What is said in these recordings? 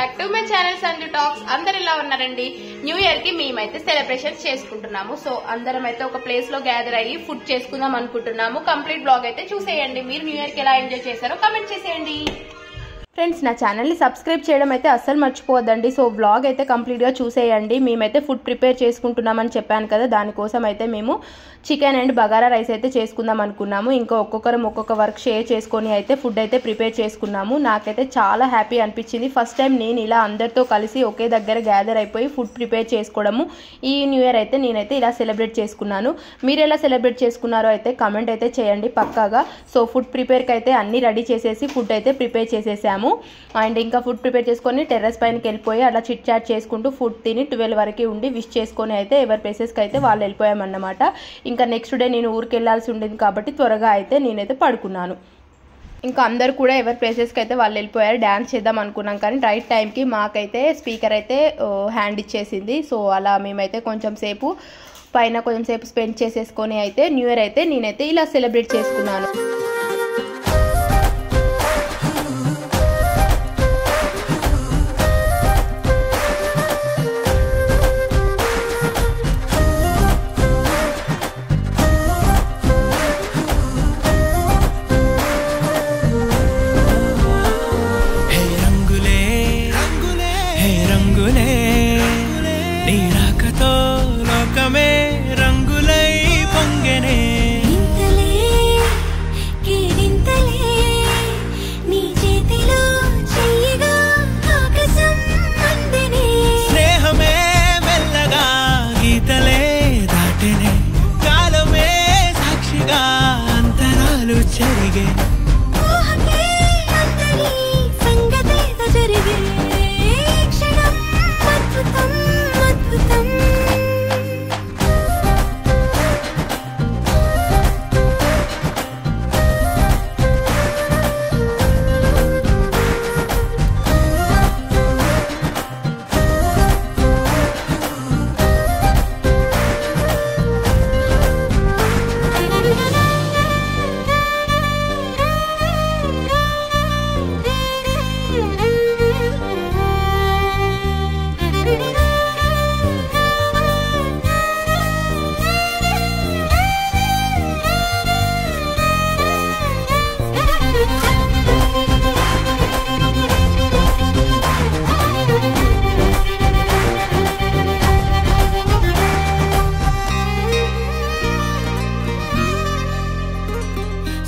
Back to my channel Sanju talks. అందరు ఇలా ఉన్నారండి. న్యూ ఇయర్ కి మేమైతే సెలబ్రేషన్స్ చేసుకుంటున్నాము. సో అందరం అయితే ఒక ప్లేస్ లో గ్యాదర్ అయ్యి ఫుడ్ చేసుకుందాం అనుకుంటున్నాము. కంప్లీట్ బ్లాగ్ అయితే చూసేయండి. మీరు న్యూ ఇయర్ కి ఎలా ఎంజాయ్ చేశారో కామెంట్ చేసేయండి. ఫ్రెండ్స్, నా ఛానల్ని సబ్స్క్రైబ్ చేయడం అయితే అస్సలు మర్చిపోవద్దండి. సో వ్లాగ్ అయితే కంప్లీట్గా చూసేయండి. మేమైతే ఫుడ్ ప్రిపేర్ చేసుకుంటున్నామని చెప్పాను కదా, దానికోసం అయితే మేము చికెన్ అండ్ బగారా రైస్ అయితే చేసుకుందాం అనుకున్నాము. ఇంకా ఒక్కొక్కరం ఒక్కొక్క వర్క్ షేర్ చేసుకొని అయితే ఫుడ్ అయితే ప్రిపేర్ చేసుకున్నాము. నాకైతే చాలా హ్యాపీ అనిపించింది. ఫస్ట్ టైం నేను ఇలా అందరితో కలిసి ఒకే దగ్గర గ్యాదర్ అయిపోయి ఫుడ్ ప్రిపేర్ చేసుకోవడము. ఈ న్యూ ఇయర్ అయితే నేనైతే ఇలా సెలబ్రేట్ చేసుకున్నాను. మీరు ఎలా సెలబ్రేట్ చేసుకున్నారో అయితే కామెంట్ అయితే చేయండి పక్కాగా. సో ఫుడ్ ప్రిపేర్కి అయితే అన్నీ రెడీ చేసేసి ఫుడ్ అయితే ప్రిపేర్ చేసేసాము. అండ్ ఇంకా ఫుడ్ ప్రిపేర్ చేసుకొని టెర్రస్ పైనకి వెళ్ళిపోయి అలా చిట్ చాట్ చేసుకుంటూ ఫుడ్ తిని 12 వరకు ఉండి విష్ చేసుకొని అయితే ఎవరి ప్లేసెస్కి అయితే వాళ్ళు వెళ్ళిపోయామన్నమాట. ఇంకా నెక్స్ట్ డే నేను ఊరికి వెళ్ళాల్సి ఉండేది కాబట్టి త్వరగా అయితే నేనైతే పడుకున్నాను. ఇంకా అందరు కూడా ఎవరి ప్లేసెస్కి అయితే వాళ్ళు వెళ్ళిపోయారు. డ్యాన్స్ చేద్దాం అనుకున్నాం కానీ రైట్ టైంకి మాకైతే స్పీకర్ అయితే హ్యాండ్ ఇచ్చేసింది. సో అలా మేమైతే కొంచెం సేపు స్పెండ్ చేసేసుకొని అయితే న్యూ ఇయర్ అయితే నేనైతే ఇలా సెలబ్రేట్ చేసుకున్నాను.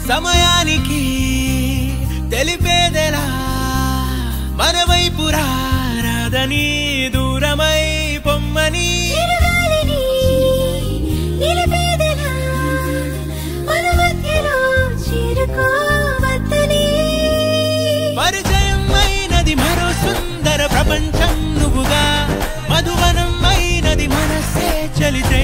సమయానికి తెలిపేదెలా మన వైపు రాదని దూరమై పొమ్మని పరిచయం అయినది మరో సుందర ప్రపంచం నువ్వుగా మధువనం అయినది మనసే చలితే